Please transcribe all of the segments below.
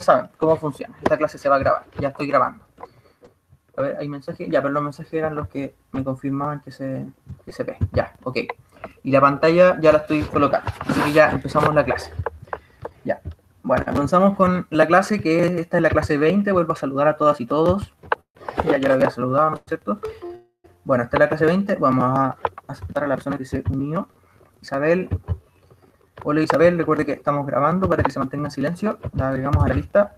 saben cómo funciona. Esta clase se va a grabar, ya estoy grabando. A ver, hay mensajes, ya, pero los mensajes eran los que me confirmaban que se ve. Ya, ok. Y la pantalla ya la estoy colocando, así que ya empezamos la clase. Ya, bueno, comenzamos con la clase esta es la clase 20, vuelvo a saludar a todas y todos. Ya la había saludado, ¿no es cierto? Bueno, esta es la clase 20, vamos a aceptar a la persona que se unió. Isabel. Hola Isabel, recuerde que estamos grabando para que se mantenga en silencio. La agregamos a la lista.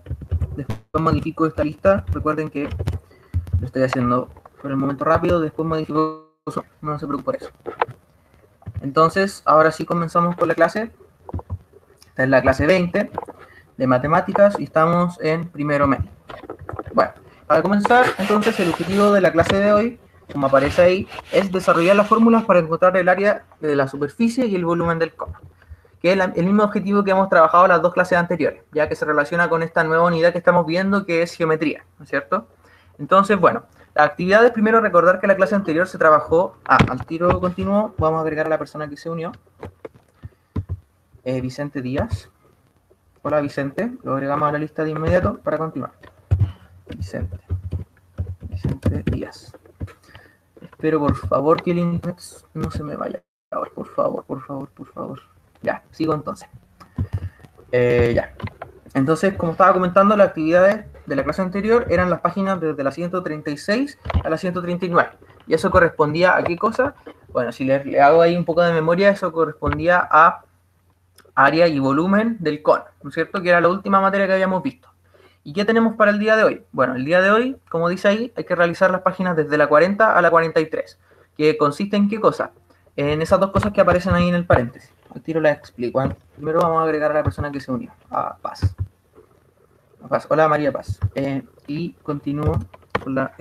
Después modifico esta lista. Recuerden que lo estoy haciendo por el momento rápido. Después modifico, no se preocupen por eso. Entonces, ahora sí comenzamos con la clase. Esta es la clase 20 de matemáticas y estamos en primero medio. Bueno, para comenzar, entonces el objetivo de la clase de hoy, como aparece ahí, es desarrollar las fórmulas para encontrar el área de la superficie y el volumen del cono, que es el mismo objetivo que hemos trabajado en las dos clases anteriores, ya que se relaciona con esta nueva unidad que estamos viendo, que es geometría, ¿no es cierto? Entonces, bueno, las actividades, primero recordar que la clase anterior se trabajó, al tiro continuo, vamos a agregar a la persona que se unió, Vicente Díaz. Hola Vicente, lo agregamos a la lista de inmediato para continuar. Vicente Díaz. Espero por favor que el internet no se me vaya. Por favor. Ya, sigo entonces. Ya. Entonces, como estaba comentando, las actividades de la clase anterior eran las páginas desde la 136 a la 139. ¿Y eso correspondía a qué cosa? Bueno, si le hago ahí un poco de memoria, eso correspondía a área y volumen del cono, ¿no es cierto? Que era la última materia que habíamos visto. ¿Y qué tenemos para el día de hoy? Bueno, el día de hoy, como dice ahí, hay que realizar las páginas desde la 40 a la 43, que consiste en qué cosa? En esas dos cosas que aparecen ahí en el paréntesis. Al tiro las explico. Primero vamos a agregar a la persona que se unió, a Paz. Hola María Paz. Y continúo con la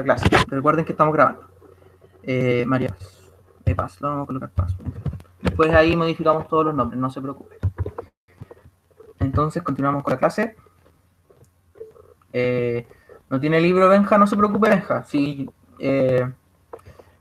clase. Recuerden que estamos grabando. María Paz. Paz, lo vamos a colocar Paz. Después ahí modificamos todos los nombres, no se preocupe. Entonces continuamos con la clase. ¿No tiene libro Benja? No se preocupe Benja. Sí,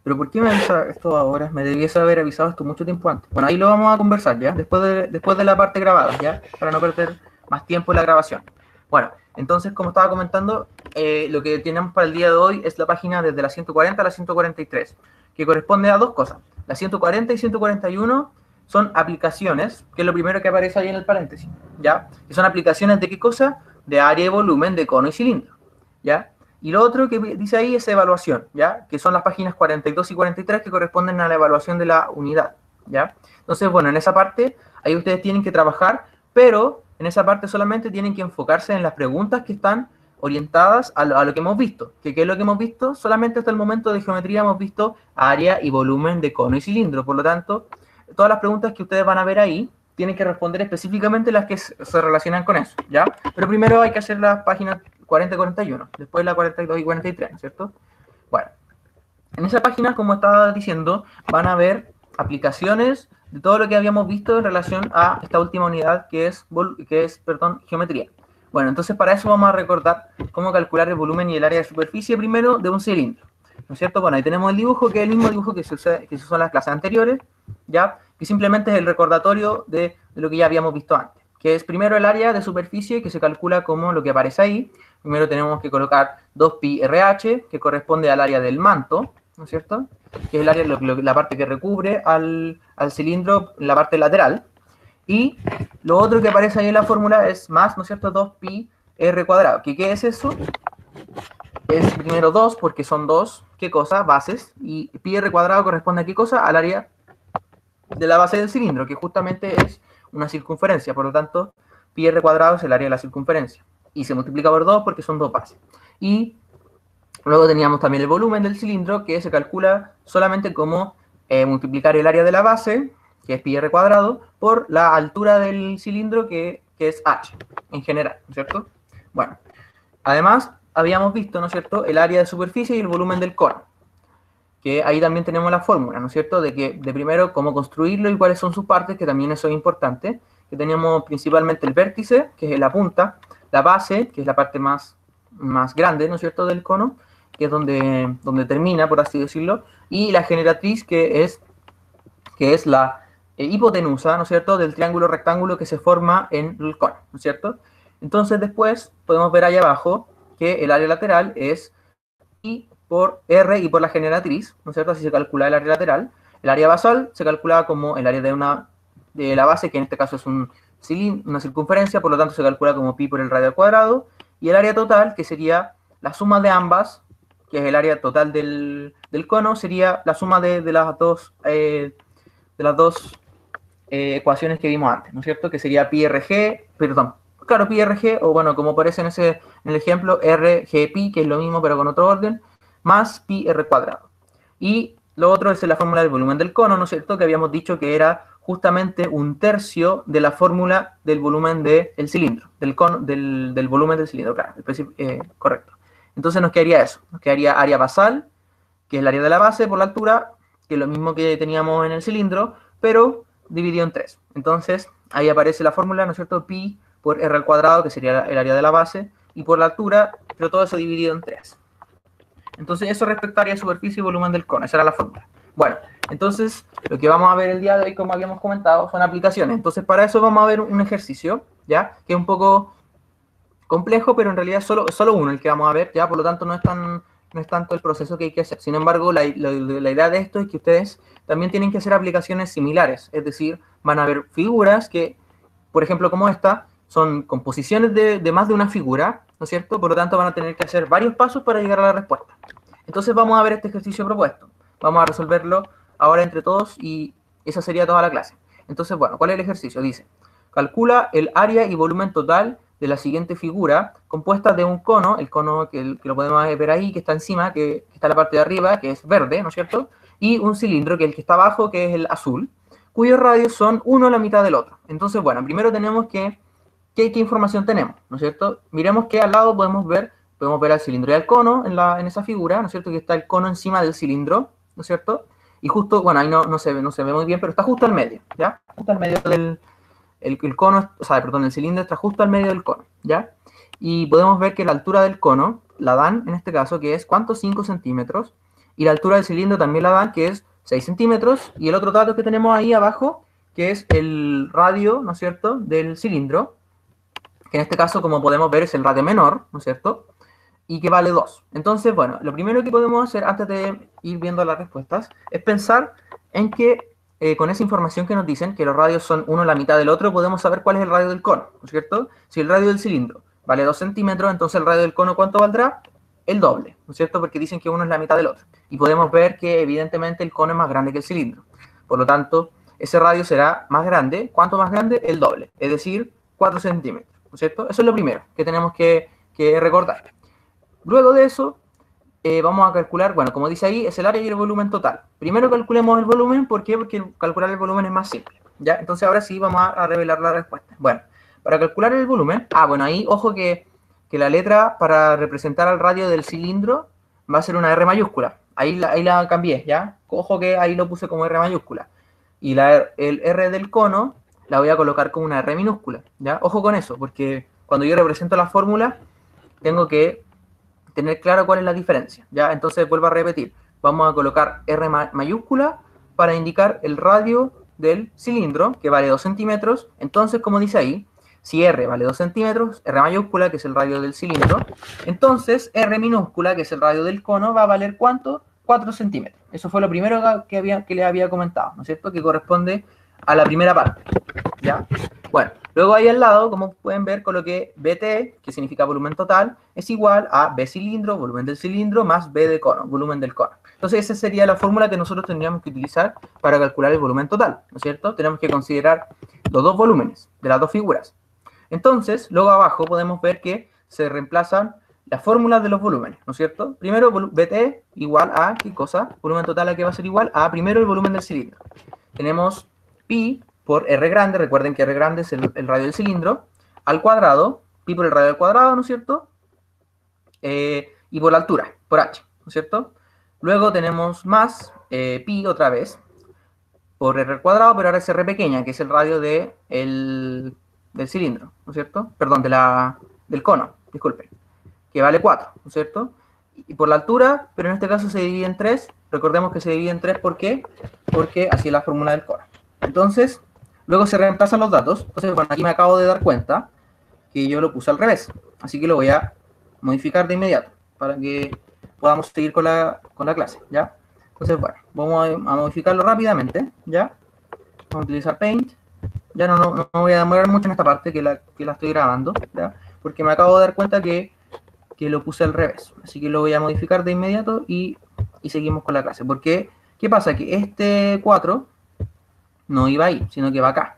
pero ¿por qué me avisa esto ahora? Me debiese haber avisado esto mucho tiempo antes. Bueno, ahí lo vamos a conversar ya, después de la parte grabada, ya, para no perder más tiempo en la grabación. Bueno, entonces, como estaba comentando, lo que tenemos para el día de hoy es la página desde la 140 a la 143, que corresponde a dos cosas. La 140 y 141 son aplicaciones, que es lo primero que aparece ahí en el paréntesis, ¿ya? Que son aplicaciones de qué cosa? De área y volumen de cono y cilindro, ¿ya? Y lo otro que dice ahí es evaluación, ¿ya? Que son las páginas 42 y 43 que corresponden a la evaluación de la unidad, ¿ya? Entonces, bueno, en esa parte, ahí ustedes tienen que trabajar, pero en esa parte solamente tienen que enfocarse en las preguntas que están orientadas a lo que hemos visto. ¿Qué es lo que hemos visto? Solamente hasta el momento de geometría hemos visto área y volumen de cono y cilindro. Por lo tanto, todas las preguntas que ustedes van a ver ahí tienen que responder específicamente las que se relacionan con eso, ¿ya? Pero primero hay que hacer las páginas 40 y 41, después la 42 y 43, ¿no es cierto? Bueno, en esa página, como estaba diciendo, van a ver aplicaciones de todo lo que habíamos visto en relación a esta última unidad que es geometría. Bueno, entonces para eso vamos a recordar cómo calcular el volumen y el área de superficie primero de un cilindro, ¿no es cierto? Bueno, ahí tenemos el dibujo, que es el mismo dibujo que se usó en las clases anteriores, ¿ya? Que simplemente es el recordatorio de lo que ya habíamos visto antes, que es primero el área de superficie, que se calcula como lo que aparece ahí. Primero tenemos que colocar 2pi RH, que corresponde al área del manto, ¿no es cierto? Que es el área, la parte que recubre al cilindro, la parte lateral. Y lo otro que aparece ahí en la fórmula es más, ¿no es cierto?, 2pi r cuadrado. ¿Qué es eso? Es primero 2, porque son dos, ¿qué cosa? Bases. Y pi r cuadrado corresponde a ¿qué cosa? Al área de la base del cilindro, que justamente es una circunferencia. Por lo tanto, pi r cuadrado es el área de la circunferencia. Y se multiplica por 2 porque son dos bases. Y luego teníamos también el volumen del cilindro, que se calcula solamente como multiplicar el área de la base, que es pi r cuadrado, por la altura del cilindro, que es h, en general, ¿no es cierto? Bueno, además, habíamos visto, ¿no es cierto?, el área de superficie y el volumen del cono, que ahí también tenemos la fórmula, ¿no es cierto?, de primero cómo construirlo y cuáles son sus partes, que también eso es importante, que teníamos principalmente el vértice, que es la punta, la base, que es la parte más grande, ¿no es cierto?, del cono, que es donde termina, por así decirlo, y la generatriz, que es la hipotenusa, ¿no es cierto?, del triángulo rectángulo que se forma en el cono, ¿no es cierto? Entonces después podemos ver ahí abajo que el área lateral es I por R y por la generatriz, ¿no es cierto? Así se calcula el área lateral. El área basal se calcula como el área de la base, que en este caso es una circunferencia, por lo tanto se calcula como pi por el radio al cuadrado. Y el área total, que sería la suma de ambas, que es el área total del cono, sería la suma de las dos ecuaciones que vimos antes, ¿no es cierto? Que sería pi RG, perdón, claro, pi RG, o bueno, como aparece en el ejemplo, RG pi, que es lo mismo pero con otro orden, más pi R cuadrado. Y lo otro es la fórmula del volumen del cono, ¿no es cierto? Que habíamos dicho que era justamente un tercio de la fórmula del volumen del cilindro, del volumen del cilindro, claro, correcto. Entonces nos quedaría eso, nos quedaría área basal, que es el área de la base por la altura, que es lo mismo que teníamos en el cilindro, pero dividido en 3. Entonces, ahí aparece la fórmula, ¿no es cierto? Pi por R al cuadrado, que sería el área de la base, y por la altura, pero todo eso dividido en 3. Entonces, eso respecto a área de superficie y volumen del cono, esa era la fórmula. Bueno, entonces, lo que vamos a ver el día de hoy, como habíamos comentado, son aplicaciones. Entonces, para eso vamos a ver un ejercicio, ¿ya? Que es un poco complejo, pero en realidad es solo uno el que vamos a ver, ¿ya? Por lo tanto, no es tanto el proceso que hay que hacer. Sin embargo, la idea de esto es que ustedes también tienen que hacer aplicaciones similares. Es decir, van a ver figuras que, por ejemplo, como esta, son composiciones de más de una figura, ¿no es cierto? Por lo tanto, van a tener que hacer varios pasos para llegar a la respuesta. Entonces, vamos a ver este ejercicio propuesto. Vamos a resolverlo ahora entre todos y esa sería toda la clase. Entonces, bueno, ¿cuál es el ejercicio? Dice, calcula el área y volumen total de la siguiente figura, compuesta de un cono, el cono que lo podemos ver ahí, que está encima, que está en la parte de arriba, que es verde, ¿no es cierto? Y un cilindro, que es el que está abajo, que es el azul, cuyos radios son uno a la mitad del otro. Entonces, bueno, primero tenemos ¿qué información tenemos? ¿No es cierto? Miremos que al lado podemos ver al cilindro y al cono en esa figura, ¿no es cierto? Que está el cono encima del cilindro, ¿no es cierto? Y justo, bueno, ahí no se ve muy bien, pero está justo al medio, ¿ya? Justo al medio el cono, o sea, perdón, el cilindro está justo al medio del cono, ¿ya? Y podemos ver que la altura del cono la dan, en este caso, que es, ¿cuánto? 5 centímetros. Y la altura del cilindro también la dan, que es 6 centímetros. Y el otro dato que tenemos ahí abajo, que es el radio, ¿no es cierto?, del cilindro, que en este caso, como podemos ver, es el radio menor, ¿no es cierto?, y que vale 2. Entonces, bueno, lo primero que podemos hacer antes de ir viendo las respuestas es pensar en que con esa información que nos dicen, que los radios son uno a la mitad del otro, podemos saber cuál es el radio del cono, ¿no es cierto? Si el radio del cilindro vale 2 centímetros, entonces el radio del cono, ¿cuánto valdrá? El doble, ¿no es cierto? Porque dicen que uno es la mitad del otro. Y podemos ver que evidentemente el cono es más grande que el cilindro. Por lo tanto, ese radio será más grande. ¿Cuánto más grande? El doble, es decir, 4 centímetros, ¿no es cierto? Eso es lo primero que tenemos que recordar. Luego de eso, vamos a calcular, bueno, como dice ahí, es el área y el volumen total. Primero calculemos el volumen, ¿por qué? Porque calcular el volumen es más simple, ¿ya? Entonces ahora sí vamos a revelar la respuesta. Bueno, para calcular el volumen, bueno, ahí, ojo que la letra para representar al radio del cilindro va a ser una R mayúscula. Ahí la cambié, ¿ya? Ojo que ahí lo puse como R mayúscula. Y el R del cono la voy a colocar como una R minúscula, ¿ya? Ojo con eso, porque cuando yo represento la fórmula, tengo que tener claro cuál es la diferencia, ¿ya? Entonces vuelvo a repetir, vamos a colocar R mayúscula para indicar el radio del cilindro, que vale 2 centímetros. Entonces, como dice ahí, si R vale 2 centímetros, R mayúscula, que es el radio del cilindro, entonces R minúscula, que es el radio del cono, va a valer ¿cuánto? 4 centímetros. Eso fue lo primero que les había comentado, ¿no es cierto? Que corresponde a la primera parte, ¿ya? Bueno, luego ahí al lado, como pueden ver, coloqué BT, que significa volumen total, es igual a B cilindro, volumen del cilindro, más B de cono, volumen del cono. Entonces esa sería la fórmula que nosotros tendríamos que utilizar para calcular el volumen total, ¿no es cierto? Tenemos que considerar los dos volúmenes de las dos figuras. Entonces, luego abajo podemos ver que se reemplazan las fórmulas de los volúmenes, ¿no es cierto? Primero, BT igual a, ¿qué cosa? Volumen total a que va a ser igual a, primero, el volumen del cilindro. Tenemos pi por R grande, recuerden que R grande es el radio del cilindro, al cuadrado, pi por el radio al cuadrado, ¿no es cierto? Y por la altura, por h, ¿no es cierto? Luego tenemos más pi otra vez, por R al cuadrado, pero ahora es R pequeña, que es el radio del cilindro, ¿no es cierto? Perdón, del cono, disculpen, que vale 4, ¿no es cierto? Y por la altura, pero en este caso se divide en 3, recordemos que se divide en 3, ¿por qué? Porque así es la fórmula del cono. Entonces, luego se reemplazan los datos. Entonces, bueno, aquí me acabo de dar cuenta que yo lo puse al revés. Así que lo voy a modificar de inmediato para que podamos seguir con la clase, ¿ya? Entonces, bueno, vamos a modificarlo rápidamente, ¿ya? Vamos a utilizar Paint. Ya no voy a demorar mucho en esta parte que la estoy grabando, ¿ya? Porque me acabo de dar cuenta que lo puse al revés. Así que lo voy a modificar de inmediato y seguimos con la clase. Porque, ¿qué pasa? Que este 4 no iba ahí, sino que va acá.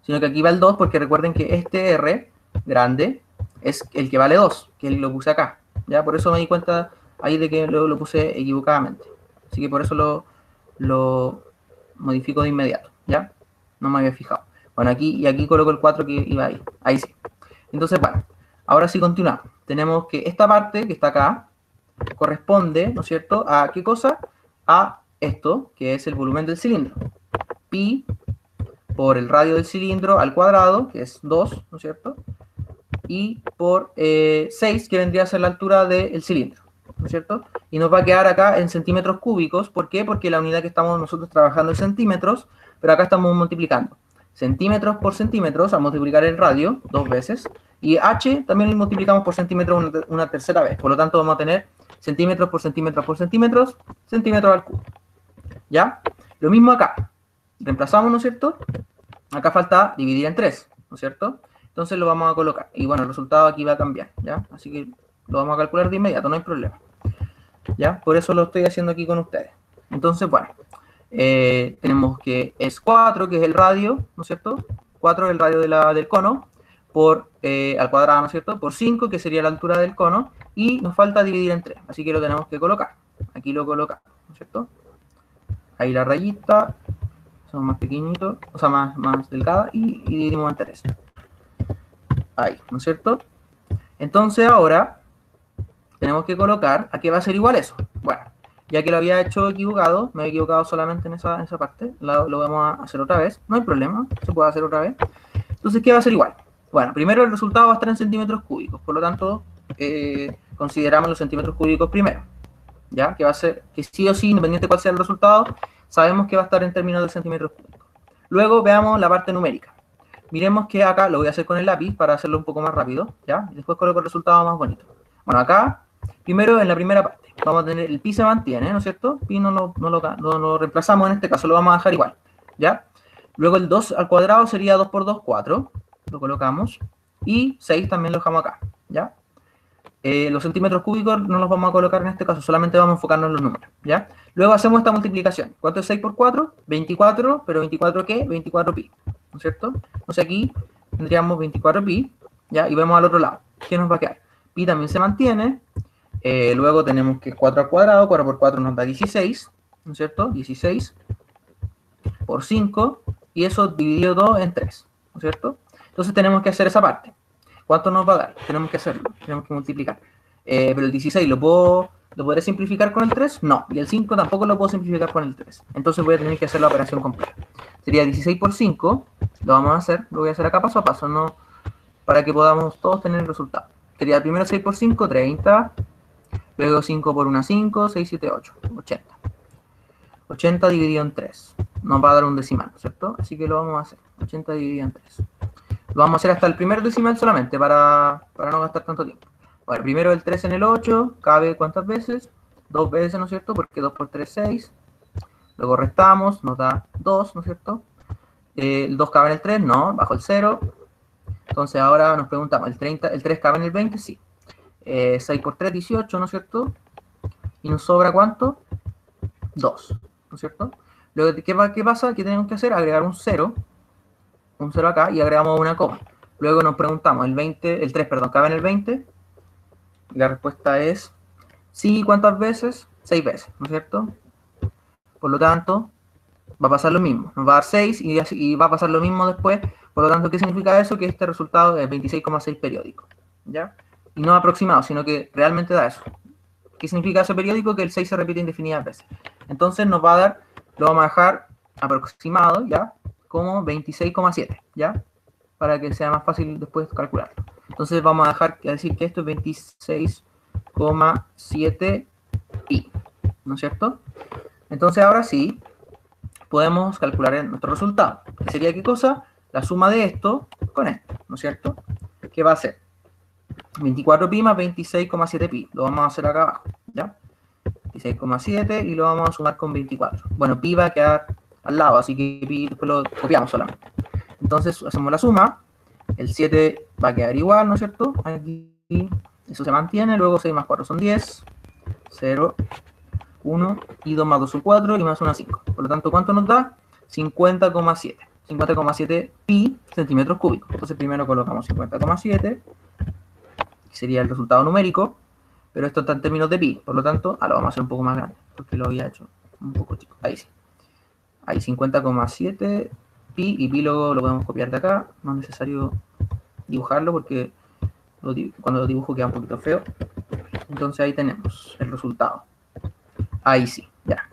Sino que aquí va el 2, porque recuerden que este R grande es el que vale 2, que lo puse acá. ¿Ya? Por eso me di cuenta ahí de que lo puse equivocadamente. Así que por eso lo modifico de inmediato, ¿ya? No me había fijado. Bueno, aquí coloco el 4 que iba ahí. Ahí sí. Entonces, bueno, ahora sí continuamos. Tenemos que esta parte que está acá corresponde, ¿no es cierto?, a ¿qué cosa? A esto, que es el volumen del cilindro. Pi por el radio del cilindro al cuadrado, que es 2, ¿no es cierto? Y por 6, que vendría a ser la altura del cilindro, ¿no es cierto? Y nos va a quedar acá en centímetros cúbicos. ¿Por qué? Porque la unidad que estamos nosotros trabajando es centímetros, pero acá estamos multiplicando. Centímetros por centímetros, a multiplicar el radio 2 veces. Y h también lo multiplicamos por centímetros una tercera vez. Por lo tanto, vamos a tener centímetros por centímetros por centímetros, centímetros al cubo. ¿Ya? Lo mismo acá. Reemplazamos, ¿no es cierto? Acá falta dividir en 3, ¿no es cierto? Entonces lo vamos a colocar. Y bueno, el resultado aquí va a cambiar, ¿ya? Así que lo vamos a calcular de inmediato, no hay problema. ¿Ya? Por eso lo estoy haciendo aquí con ustedes. Entonces, bueno, tenemos que es 4, que es el radio, ¿no es cierto? 4 es el radio del cono, por al cuadrado, ¿no es cierto? Por 5, que sería la altura del cono, y nos falta dividir en 3, así que lo tenemos que colocar. Aquí lo colocamos, ¿no es cierto? Ahí la rayita, son más pequeñitos, o sea, más delgada, y dividimos en 3. Ahí, ¿no es cierto? Entonces ahora tenemos que colocar a qué va a ser igual eso. Bueno, ya que lo había hecho equivocado, me había equivocado solamente en esa parte, lo vamos a hacer otra vez, no hay problema, se puede hacer otra vez. Entonces, ¿qué va a ser igual? Bueno, primero el resultado va a estar en centímetros cúbicos, por lo tanto, consideramos los centímetros cúbicos primero, ¿ya? Que va a ser, que sí o sí, independiente de cuál sea el resultado, sabemos que va a estar en términos de centímetros cúbicos. Luego veamos la parte numérica. Miremos que acá, lo voy a hacer con el lápiz para hacerlo un poco más rápido, ¿ya? Y después coloco el resultado más bonito. Bueno, acá, primero en la primera parte, vamos a tener el pi se mantiene, ¿no es cierto? Pi no lo reemplazamos en este caso, lo vamos a dejar igual, ¿ya? Luego el 2 al cuadrado sería 2 por 2, 4, lo colocamos, y 6 también lo dejamos acá, ¿ya? Los centímetros cúbicos no los vamos a colocar en este caso, solamente vamos a enfocarnos en los números, ¿ya? Luego hacemos esta multiplicación. ¿Cuánto es 6 por 4? 24, pero ¿24 qué? 24 pi, ¿no es cierto? Entonces aquí tendríamos 24 pi, ¿ya? Y vemos al otro lado. ¿Qué nos va a quedar? Pi también se mantiene. Luego tenemos que 4 al cuadrado, 4 por 4 nos da 16, ¿no es cierto? 16 por 5, y eso dividido 2 en 3, ¿no es cierto? Entonces tenemos que hacer esa parte. ¿Cuánto nos va a dar? Tenemos que hacerlo, tenemos que multiplicar. Pero el 16 ¿lo podré simplificar con el 3? No. Y el 5 tampoco lo puedo simplificar con el 3. Entonces voy a tener que hacer la operación completa. Sería 16 por 5, lo vamos a hacer, lo voy a hacer acá paso a paso, ¿no? Para que podamos todos tener el resultado. Sería primero 6 por 5, 30. Luego 5 por 1, 5, 6, 7, 8, 80. 80 dividido en 3. Nos va a dar un decimal, ¿cierto? Así que lo vamos a hacer. 80 dividido en 3. Lo vamos a hacer hasta el primer decimal solamente, para no gastar tanto tiempo. Bueno, primero el 3 en el 8, cabe ¿cuántas veces? 2 veces, ¿no es cierto? Porque 2 por 3, 6. Luego restamos, nos da 2, ¿no es cierto? El 2 cabe en el 3, no, bajo el 0. Entonces ahora nos preguntamos, ¿el 3 cabe en el 20? Sí. 6 por 3, 18, ¿no es cierto? ¿Y nos sobra cuánto? 2, ¿no es cierto? Luego, ¿qué pasa? ¿Qué tenemos que hacer? Agregar un 0 acá y agregamos una coma. Luego nos preguntamos, el 3, ¿cabe en el 20? Y la respuesta es sí, ¿cuántas veces? 6 veces, ¿no es cierto? Por lo tanto, va a pasar lo mismo. Nos va a dar 6 y va a pasar lo mismo después. Por lo tanto, ¿qué significa eso? Que este resultado es 26,6 periódico, ¿ya? Y no aproximado, sino que realmente da eso. ¿Qué significa ese periódico? Que el 6 se repite indefinidas veces. Entonces nos va a dar, lo vamos a dejar aproximado, ¿ya? Como 26,7, ¿ya? Para que sea más fácil después calcularlo. Entonces vamos a decir que esto es 26,7 pi, ¿no es cierto? Entonces ahora sí, podemos calcular nuestro resultado. ¿Qué sería qué cosa? La suma de esto con esto, ¿no es cierto? que va a ser 24pi más 26,7pi. Lo vamos a hacer acá abajo, ¿ya? 26,7 y lo vamos a sumar con 24. Bueno, pi va a quedar al lado, así que pi después lo copiamos solamente. Entonces hacemos la suma, el 7 va a quedar igual, ¿no es cierto? Aquí eso se mantiene, luego 6 más 4 son 10, 0, 1, y 2 más 2 son 4, y más 1 5. Por lo tanto, ¿cuánto nos da? 50,7. 50,7 pi centímetros cúbicos. Entonces primero colocamos 50,7, que sería el resultado numérico, pero esto está en términos de pi, por lo tanto, lo vamos a hacer un poco más grande, porque lo había hecho un poco chico. Ahí sí. Ahí 50,7 pi, y pi luego lo podemos copiar de acá, no es necesario dibujarlo porque cuando lo dibujo queda un poquito feo. Entonces ahí tenemos el resultado. Ahí sí, ya.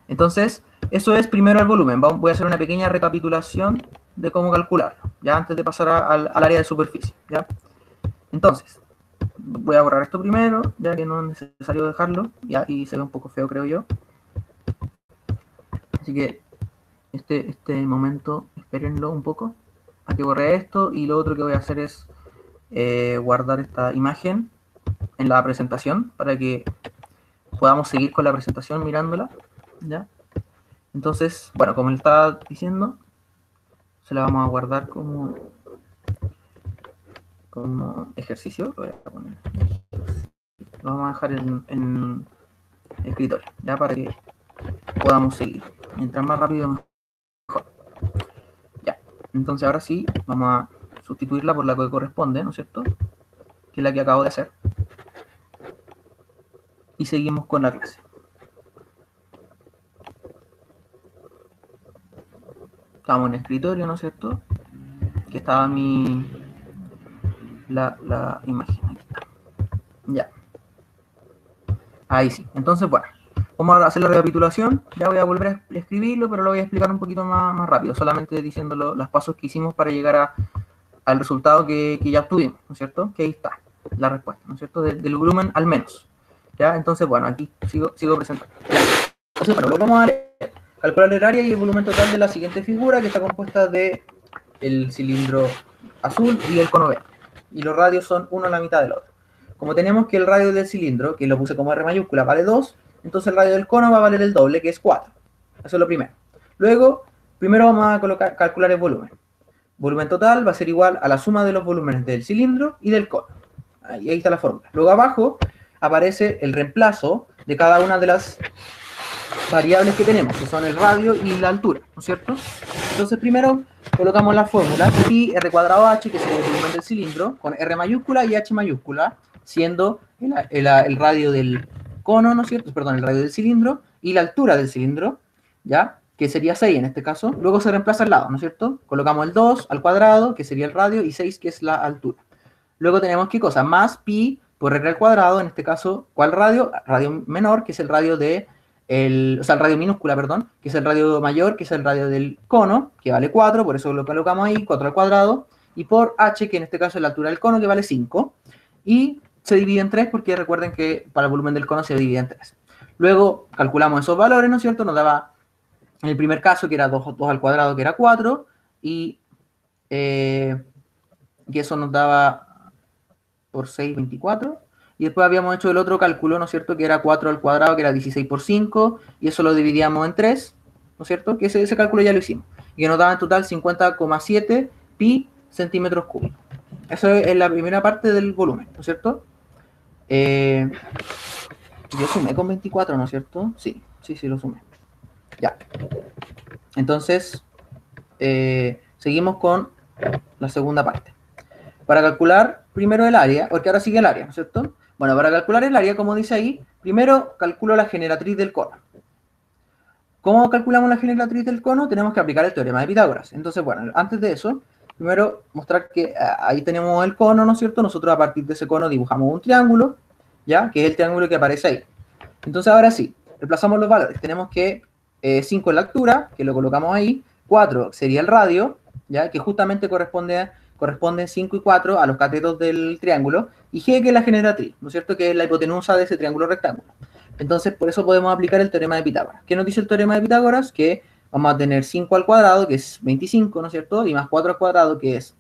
Entonces, eso es primero el volumen. Voy a hacer una pequeña recapitulación de cómo calcularlo, ya antes de pasar al área de superficie, ¿ya? Entonces, voy a borrar esto primero, ya que no es necesario dejarlo, ya, y se ve un poco feo, creo yo. Así que este momento, espérenlo un poco, a que borre esto, y lo otro que voy a hacer es guardar esta imagen en la presentación, para que podamos seguir con la presentación mirándola, ¿ya? Entonces, bueno, como le estaba diciendo, se la vamos a guardar como ejercicio. Lo voy a poner. Lo vamos a dejar en escritorio, ya, para que podamos seguir. Mientras más rápido, mejor. Ya, entonces ahora sí, vamos a sustituirla por la que corresponde, ¿no es cierto? Que es la que acabo de hacer. Y seguimos con la clase. Estamos en el escritorio, ¿no es cierto? Que estaba la imagen. Aquí está. Ya. Ahí sí. Entonces, bueno, vamos a hacer la recapitulación. Ya voy a volver a escribirlo, pero lo voy a explicar un poquito más rápido, solamente diciendo los pasos que hicimos para llegar al resultado que ya obtuvimos, ¿no es cierto? Que ahí está la respuesta, ¿no es cierto? Del volumen al menos. ¿Ya? Entonces, bueno, aquí sigo presentando. Ya. Entonces, bueno, lo vamos a dar. Calcular el área y el volumen total de la siguiente figura, que está compuesta de el cilindro azul y el cono verde. Y los radios son uno a la mitad del otro. Como tenemos que el radio del cilindro, que lo puse como R mayúscula, vale 2, entonces el radio del cono va a valer el doble, que es 4. Eso es lo primero. Luego, primero vamos a calcular el volumen. Volumen total va a ser igual a la suma de los volúmenes del cilindro y del cono. Ahí está la fórmula. Luego abajo aparece el reemplazo de cada una de las variables que tenemos, que son el radio y la altura, ¿no es cierto? Entonces primero colocamos la fórmula pi r cuadrado h, que es el volumen del cilindro, con r mayúscula y h mayúscula, siendo el radio del cono, ¿no es cierto? Perdón, el radio del cilindro y la altura del cilindro, ¿ya? Que sería 6 en este caso. Luego se reemplaza al lado, ¿no es cierto? Colocamos el 2 al cuadrado, que sería el radio, y 6, que es la altura. Luego tenemos, ¿qué cosa? Más pi por r al cuadrado, en este caso, ¿cuál radio? Radio menor, que es el radio de el radio minúscula, perdón, que es el radio mayor, que es el radio del cono, que vale 4, por eso lo colocamos ahí, 4 al cuadrado, y por h, que en este caso es la altura del cono, que vale 5, y se divide en 3, porque recuerden que para el volumen del cono se divide en 3. Luego calculamos esos valores, ¿no es cierto? Nos daba, en el primer caso, que era 2 al cuadrado, que era 4, y eso nos daba por 6, 24, y después habíamos hecho el otro cálculo, ¿no es cierto?, que era 4 al cuadrado, que era 16 por 5, y eso lo dividíamos en 3, ¿no es cierto?, que ese cálculo ya lo hicimos, y que nos daba en total 50,7 pi centímetros cúbicos. Eso es la primera parte del volumen, ¿no es cierto? Yo sumé con 24, ¿no es cierto? Sí, lo sumé. Ya. Entonces, seguimos con la segunda parte. Para calcular primero el área, porque ahora sigue el área, ¿no es cierto? Bueno, para calcular el área, como dice ahí, primero calculo la generatriz del cono. ¿Cómo calculamos la generatriz del cono? Tenemos que aplicar el teorema de Pitágoras. Entonces, bueno, antes de eso, primero mostrar que ahí tenemos el cono, ¿no es cierto? Nosotros a partir de ese cono dibujamos un triángulo, ¿ya? Que es el triángulo que aparece ahí. Entonces, ahora sí, reemplazamos los valores. Tenemos que 5 es la altura, que lo colocamos ahí, 4 sería el radio, ¿ya? Que justamente corresponden 5 y 4 a los catetos del triángulo, y G, que es la generatriz, ¿no es cierto?, que es la hipotenusa de ese triángulo rectángulo. Entonces, por eso podemos aplicar el teorema de Pitágoras. ¿Qué nos dice el teorema de Pitágoras? Que vamos a tener 5 al cuadrado, que es 25, ¿no es cierto?, y más 4 al cuadrado, que es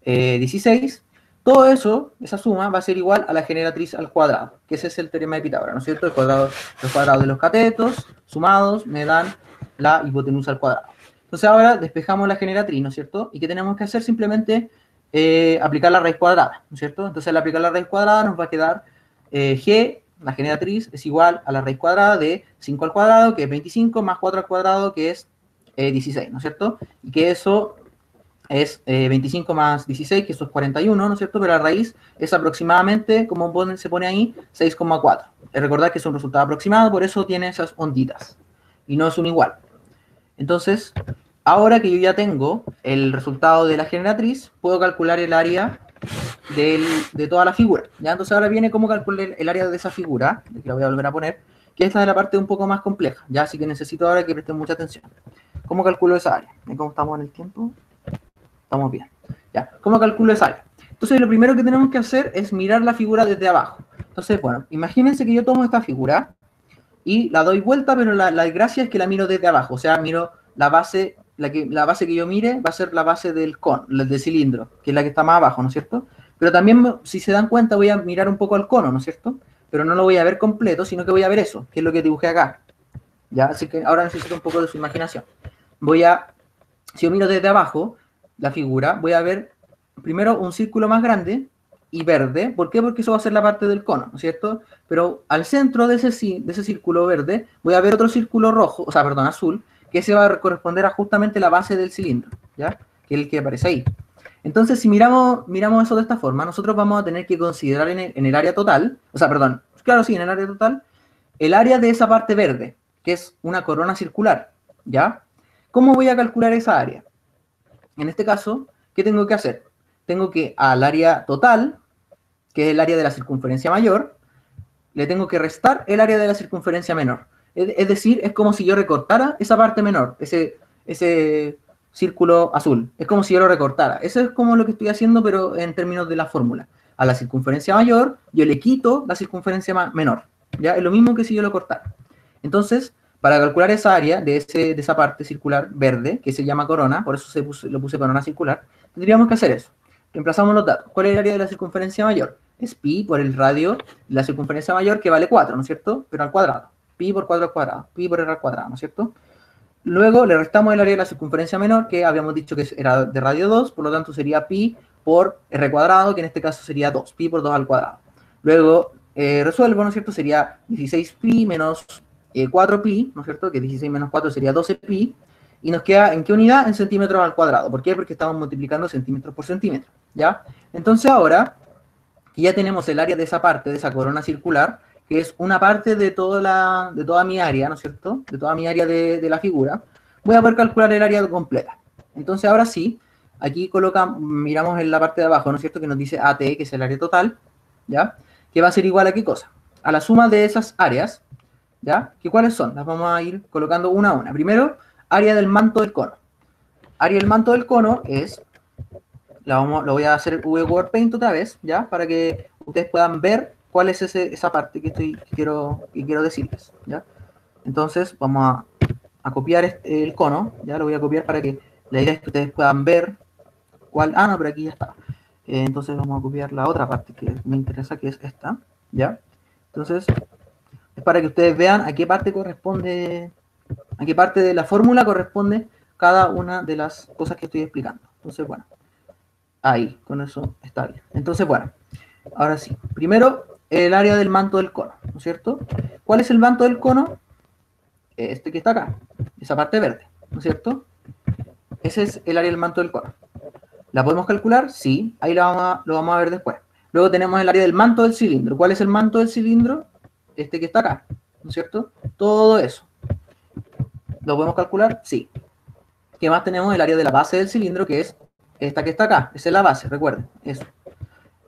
16, todo eso, esa suma, va a ser igual a la generatriz al cuadrado, que ese es el teorema de Pitágoras, ¿no es cierto? Los cuadrados de los catetos sumados me dan la hipotenusa al cuadrado. Entonces ahora despejamos la generatriz, ¿no es cierto? ¿Y qué tenemos que hacer? Simplemente aplicar la raíz cuadrada, ¿no es cierto? Entonces al aplicar la raíz cuadrada nos va a quedar g, la generatriz, es igual a la raíz cuadrada de 5 al cuadrado, que es 25, más 4 al cuadrado, que es 16, ¿no es cierto? Y que eso es 25 más 16, que eso es 41, ¿no es cierto? Pero la raíz es aproximadamente, como se pone ahí, 6,4. Recordad que es un resultado aproximado, por eso tiene esas onditas. Y no es un igual. Entonces, ahora que yo ya tengo el resultado de la generatriz, puedo calcular el área de toda la figura. ¿Ya? Entonces ahora viene cómo calcular el área de esa figura, que la voy a volver a poner, que esta es la parte un poco más compleja, ¿ya? Así que necesito ahora que presten mucha atención. ¿Cómo calculo esa área? ¿Cómo estamos en el tiempo? Estamos bien. ¿Ya? ¿Cómo calculo esa área? Entonces lo primero que tenemos que hacer es mirar la figura desde abajo. Entonces, bueno, imagínense que yo tomo esta figura y la doy vuelta, pero la gracia es que la miro desde abajo. O sea, miro la base, la base que yo mire va a ser la base del cono, del cilindro, que es la que está más abajo, ¿no es cierto? Pero también, si se dan cuenta, voy a mirar un poco al cono, ¿no es cierto? Pero no lo voy a ver completo, sino que voy a ver eso, que es lo que dibujé acá. ¿Ya? Así que ahora necesito un poco de su imaginación. Si yo miro desde abajo la figura, voy a ver primero un círculo más grande y verde. ¿Por qué? Porque eso va a ser la parte del cono, ¿no es cierto? Pero al centro de ese círculo verde voy a ver otro círculo rojo, o sea, perdón, azul, que se va a corresponder a justamente la base del cilindro, ¿ya? Que es el que aparece ahí. Entonces, si miramos eso de esta forma, nosotros vamos a tener que considerar en el área total, o sea, perdón, claro, sí, en el área total, el área de esa parte verde, que es una corona circular, ¿ya? ¿Cómo voy a calcular esa área? En este caso, ¿qué tengo que hacer? Tengo que al área total, que es el área de la circunferencia mayor, le tengo que restar el área de la circunferencia menor. Es decir, es como si yo recortara esa parte menor, ese círculo azul. Es como si yo lo recortara. Eso es como lo que estoy haciendo, pero en términos de la fórmula. A la circunferencia mayor, yo le quito la circunferencia menor. ¿Ya? Es lo mismo que si yo lo cortara. Entonces, para calcular esa área de esa parte circular verde, que se llama corona, por eso lo puse corona circular, tendríamos que hacer eso. Reemplazamos los datos. ¿Cuál es el área de la circunferencia mayor? Es pi por el radio de la circunferencia mayor, que vale 4, ¿no es cierto? Pero al cuadrado. Pi por 4 al cuadrado. Pi por r al cuadrado, ¿no es cierto? Luego le restamos el área de la circunferencia menor, que habíamos dicho que era de radio 2, por lo tanto sería pi por r cuadrado, que en este caso sería 2. Pi por 2 al cuadrado. Luego resuelvo, ¿no es cierto? Sería 16pi menos 4pi, ¿no es cierto? Que 16 menos 4 sería 12pi. Y nos queda, ¿en qué unidad? En centímetros al cuadrado. ¿Por qué? Porque estamos multiplicando centímetros por centímetro, ¿ya? Entonces ahora, que ya tenemos el área de esa parte, de esa corona circular, que es una parte de toda mi área, ¿no es cierto? De toda mi área de la figura, voy a poder calcular el área completa. Entonces ahora sí, aquí miramos en la parte de abajo, ¿no es cierto? Que nos dice AT, que es el área total, ¿ya? Que va a ser igual a ¿qué cosa? A la suma de esas áreas, ¿ya? ¿Que cuáles son? Las vamos a ir colocando una a una. Primero, área del manto del cono. Área del manto del cono es, lo voy a hacer WordPaint otra vez, ¿ya? Para que ustedes puedan ver cuál es esa parte que quiero decirles, ¿ya? Entonces, vamos a copiar el cono, ¿ya? Lo voy a copiar para que la idea es que ustedes puedan ver cuál. Ah, no, pero aquí ya está. Entonces, vamos a copiar la otra parte que me interesa, que es esta, ¿ya? Entonces, es para que ustedes vean a qué parte corresponde, a qué parte de la fórmula corresponde cada una de las cosas que estoy explicando. Entonces, bueno, ahí, con eso está bien. Entonces, bueno, ahora sí. Primero, el área del manto del cono, ¿no es cierto? ¿Cuál es el manto del cono? Este que está acá, esa parte verde, ¿no es cierto? Ese es el área del manto del cono. ¿La podemos calcular? Sí, ahí lo vamos a ver después. Luego tenemos el área del manto del cilindro. ¿Cuál es el manto del cilindro? Este que está acá, ¿no es cierto? Todo eso. ¿Lo podemos calcular? Sí. ¿Qué más tenemos? El área de la base del cilindro, que es esta que está acá. Esa es la base, recuerden. Eso.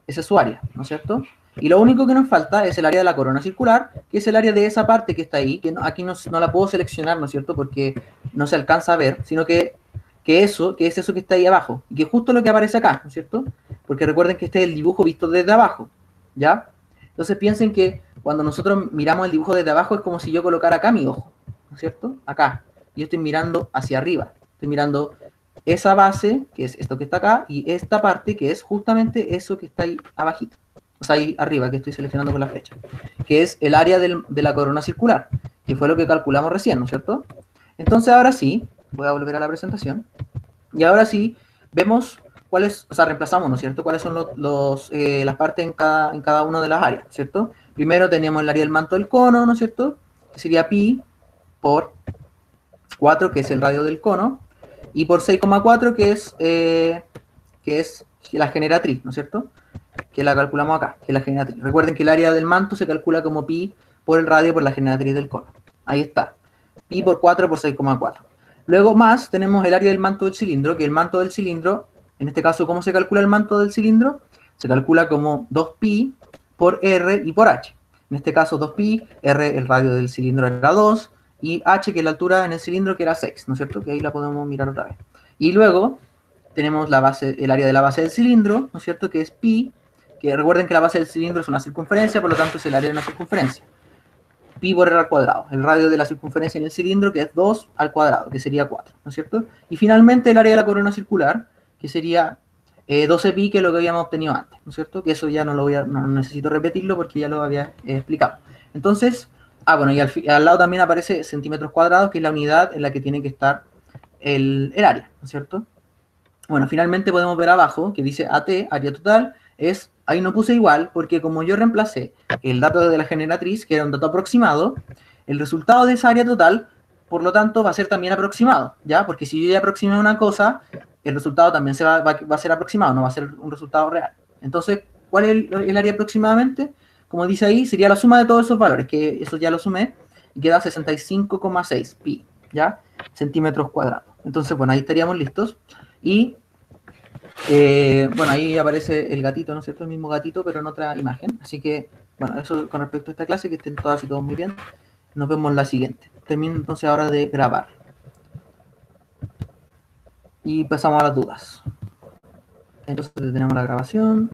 Esa es su área, ¿no es cierto? Y lo único que nos falta es el área de la corona circular, que es el área de esa parte que está ahí, que aquí no la puedo seleccionar, ¿no es cierto? Porque no se alcanza a ver, sino que es eso que está ahí abajo, y que es justo lo que aparece acá, ¿no es cierto? Porque recuerden que este es el dibujo visto desde abajo, ¿ya? Entonces piensen que cuando nosotros miramos el dibujo desde abajo es como si yo colocara acá mi ojo, ¿no es cierto? Acá. Y yo estoy mirando hacia arriba, estoy mirando esa base, que es esto que está acá, y esta parte, que es justamente eso que está ahí abajito. O sea, ahí arriba, que estoy seleccionando con la flecha. Que es el área de la corona circular, que fue lo que calculamos recién, ¿no es cierto? Entonces ahora sí, voy a volver a la presentación. Y ahora sí, vemos cuáles, o sea, reemplazamos, ¿no es cierto? Cuáles son las partes en cada una de las áreas, ¿cierto? Primero tenemos el área del manto del cono, ¿no es cierto? Que sería pi por 4, que es el radio del cono, y por 6,4, que es la generatriz, ¿no es cierto? Que la calculamos acá, que es la generatriz. Recuerden que el área del manto se calcula como pi por el radio por la generatriz del cono. Ahí está. Pi por 4 por 6,4. Luego más tenemos el área del manto del cilindro, que el manto del cilindro, en este caso, ¿cómo se calcula el manto del cilindro? Se calcula como 2pi por r y por h. En este caso 2pi, r el radio del cilindro era 2, y h, que es la altura en el cilindro, que era 6, ¿no es cierto? Que ahí la podemos mirar otra vez. Y luego tenemos la base, el área de la base del cilindro, ¿no es cierto? Que es pi, que recuerden que la base del cilindro es una circunferencia, por lo tanto es el área de una circunferencia. Pi por r al cuadrado, el radio de la circunferencia en el cilindro, que es 2 al cuadrado, que sería 4, ¿no es cierto? Y finalmente el área de la corona circular, que sería 12 pi, que es lo que habíamos obtenido antes, ¿no es cierto? Que eso ya no necesito repetirlo porque ya lo había explicado. Entonces, bueno, y al lado también aparece centímetros cuadrados, que es la unidad en la que tiene que estar el área, ¿no es cierto? Bueno, finalmente podemos ver abajo que dice AT, área total, ahí no puse igual, porque como yo reemplacé el dato de la generatriz, que era un dato aproximado, el resultado de esa área total, por lo tanto, va a ser también aproximado, ¿ya? Porque si yo ya aproximé una cosa, el resultado también va a ser aproximado, no va a ser un resultado real. Entonces, ¿cuál es el área aproximadamente? Como dice ahí, sería la suma de todos esos valores, que eso ya lo sumé, y queda 65,6 pi, ¿ya? Centímetros cuadrados. Entonces, bueno, ahí estaríamos listos. Y bueno, ahí aparece el gatito, ¿no es cierto? El mismo gatito, pero en otra imagen. Así que, bueno, eso con respecto a esta clase, que estén todas y todos muy bien. Nos vemos en la siguiente. Termino entonces ahora de grabar. Y pasamos a las dudas. Entonces tenemos la grabación.